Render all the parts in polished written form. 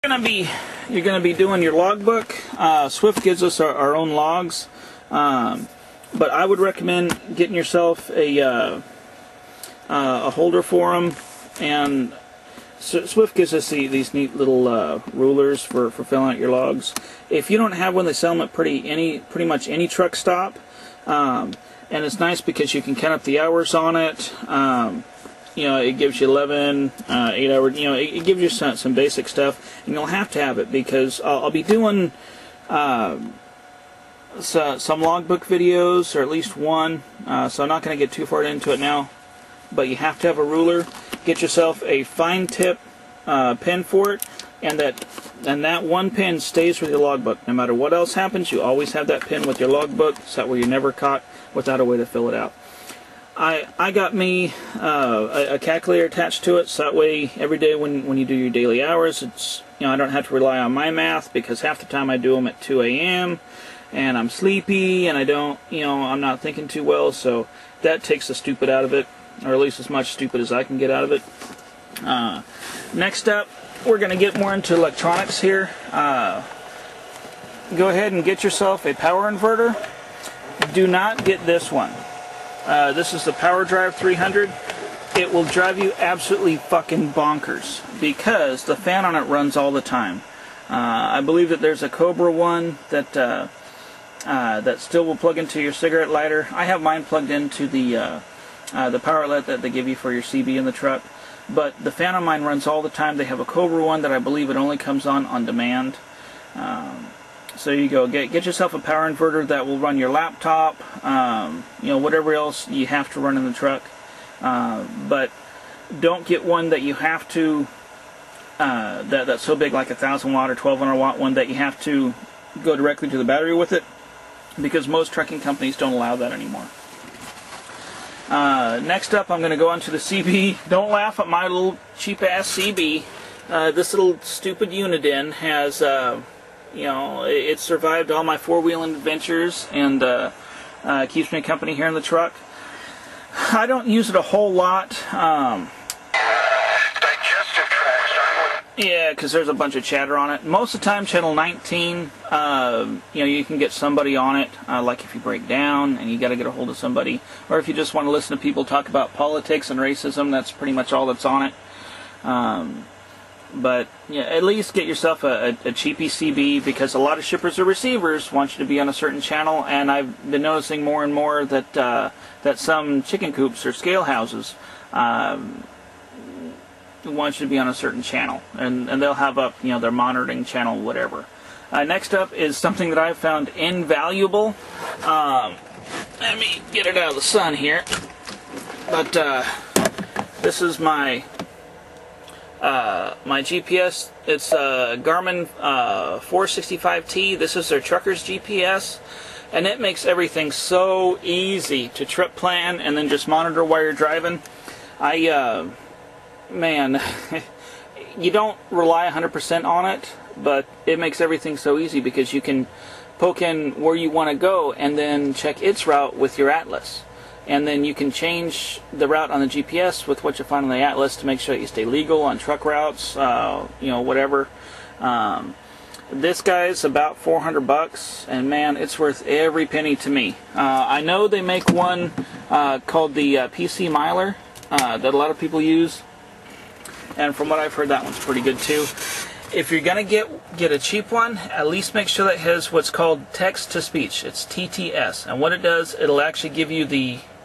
You're gonna be doing your logbook. Swift gives us our own logs, but I would recommend getting yourself a holder for them. And Swift gives us these neat little rulers for filling out your logs. If you don't have one, they sell them at pretty much any truck stop, and it's nice because you can count up the hours on it. You know, it gives you 11, 8 hours, you know, it gives you some basic stuff, and you'll have to have it because I'll be doing some logbook videos, or at least one, so I'm not going to get too far into it now, but you have to have a ruler. Get yourself a fine tip pen for it, and that one pen stays with your logbook. No matter what else happens, you always have that pen with your logbook, so that way you're never caught without a way to fill it out. I got me a calculator attached to it, so that way every day when you do your daily hours, it's, you know, I don't have to rely on my math, because half the time I do them at 2 a.m. and I'm sleepy and I don't, you know, I'm not thinking too well, so that takes the stupid out of it, or at least as much stupid as I can get out of it. Next up, we're going to get more into electronics here. Go ahead and get yourself a power inverter. Do not get this one. This is the Power Drive 300. It will drive you absolutely fucking bonkers because the fan on it runs all the time. I believe that there's a Cobra one that still will plug into your cigarette lighter. I have mine plugged into the power outlet that they give you for your CB in the truck. But the fan on mine runs all the time. They have a Cobra one that I believe it only comes on demand. So you go, get yourself a power inverter that will run your laptop, you know, whatever else you have to run in the truck. But don't get one that you have to, that's so big, like a 1,000 watt or 1,200 watt one, that you have to go directly to the battery with it, because most trucking companies don't allow that anymore. Next up, I'm going to go on to the CB. Don't laugh at my little cheap ass CB. This little stupid Uniden has, you know, it survived all my four-wheeling adventures, and keeps me company here in the truck. I don't use it a whole lot. Digestive tract. Yeah, because there's a bunch of chatter on it. Most of the time, channel 19, you know, you can get somebody on it, like if you break down and you got to get a hold of somebody, or if you just want to listen to people talk about politics and racism. That's pretty much all that's on it. But yeah, at least get yourself a cheapy CB, because a lot of shippers or receivers want you to be on a certain channel, and I've been noticing more and more that that some chicken coops or scale houses want you to be on a certain channel, and they'll have up, you know, their monitoring channel, whatever. Next up is something that I've found invaluable. Let me get it out of the sun here. But this is my GPS. It's Garmin 465T. This is their trucker's GPS, and it makes everything so easy to trip plan and then just monitor while you're driving. Man, you don't rely 100% on it, but it makes everything so easy because you can poke in where you want to go and then check its route with your atlas. And then you can change the route on the GPS with what you find on the atlas to make sure that you stay legal on truck routes, you know, whatever. This guy's about $400, and man, it's worth every penny to me. I know they make one called the PC Miler that a lot of people use, and from what I've heard, that one's pretty good too. If you're gonna get a cheap one, at least make sure that it has what's called text-to-speech. It's TTS, and what it does, it'll actually give you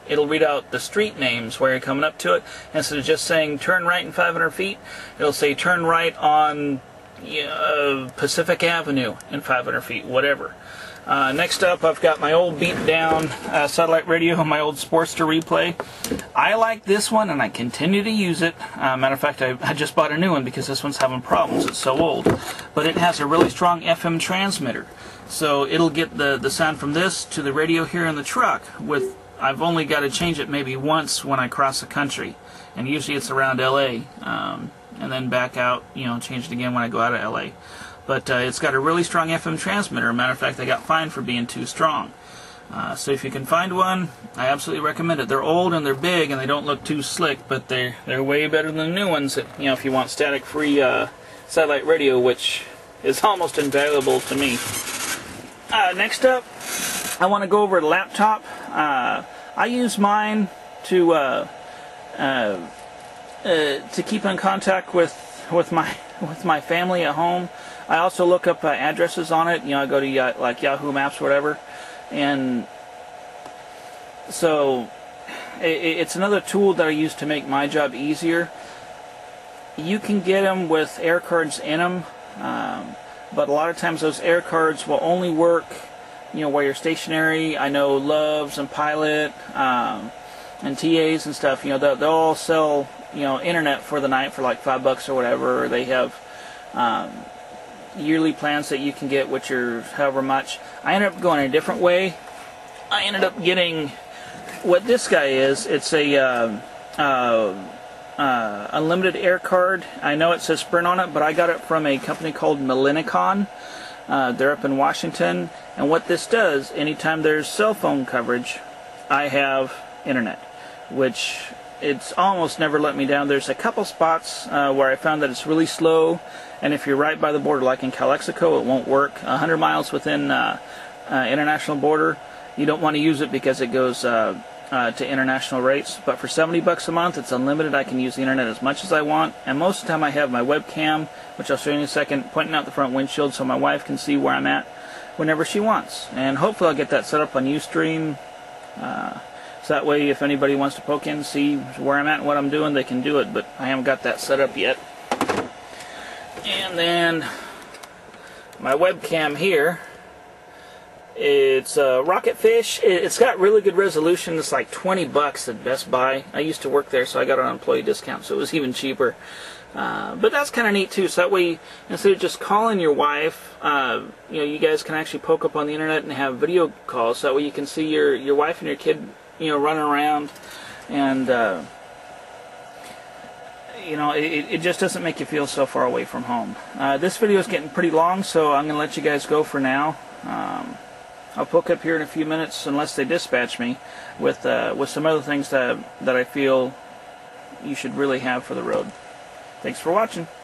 it'll read out the street names where you're coming up to it. Instead of just saying turn right in 500 feet, it'll say turn right on Pacific Avenue in 500 feet, whatever. Next up, I've got my old beat-down satellite radio on my old Sportster Replay. I like this one, and I continue to use it. Matter of fact, I just bought a new one because this one's having problems. It's so old. But it has a really strong FM transmitter. So it'll get the sound from this to the radio here in the truck. I've only got to change it maybe once when I cross the country. And usually it's around LA. And then back out, you know, change it again when I go out of LA. But it's got a really strong FM transmitter. Matter of fact, I got fined for being too strong. So if you can find one, I absolutely recommend it. They're old and they're big and they don't look too slick, but they're way better than the new ones. That, you know, if you want static-free satellite radio, which is almost invaluable to me. Next up, I want to go over the laptop. I use mine to keep in contact with my family at home. I also look up addresses on it. You know, I go to like Yahoo Maps or whatever, and so it's another tool that I use to make my job easier. You can get them with air cards in them, but a lot of times those air cards will only work, you know, while you're stationary. I know Loves and Pilot and TAs and stuff, you know, they'll all sell, you know, internet for the night for like $5 or whatever. Or they have yearly plans that you can get, which are however much. I ended up going a different way. I ended up getting what this guy is. It's a unlimited air card. I know it says Sprint on it, but I got it from a company called Melinicon. They're up in Washington, and what this does, anytime there's cell phone coverage, I have internet, which it's almost never let me down. There's a couple spots where I found that it's really slow, and if you're right by the border, like in Calexico, it won't work. 100 miles within international border, you don't want to use it because it goes to international rates. But for $70 a month, it's unlimited. I can use the internet as much as I want, and most of the time I have my webcam, which I'll show you in a second, pointing out the front windshield so my wife can see where I'm at whenever she wants. And hopefully I'll get that set up on Ustream, so that way if anybody wants to poke in and see where I'm at and what I'm doing, they can do it, but I haven't got that set up yet. And then my webcam here, it's Rocketfish. It's got really good resolution. It's like $20 at Best Buy. I used to work there, so I got an employee discount, so it was even cheaper. But that's kind of neat too. So that way, instead of just calling your wife, you know, you guys can actually poke up on the internet and have video calls. So that way you can see your wife and your kid, you know, running around, and you know, it just doesn't make you feel so far away from home. This video is getting pretty long, so I'm going to let you guys go for now. I'll poke up here in a few minutes, unless they dispatch me, with some other things that I feel you should really have for the road. Thanks for watching.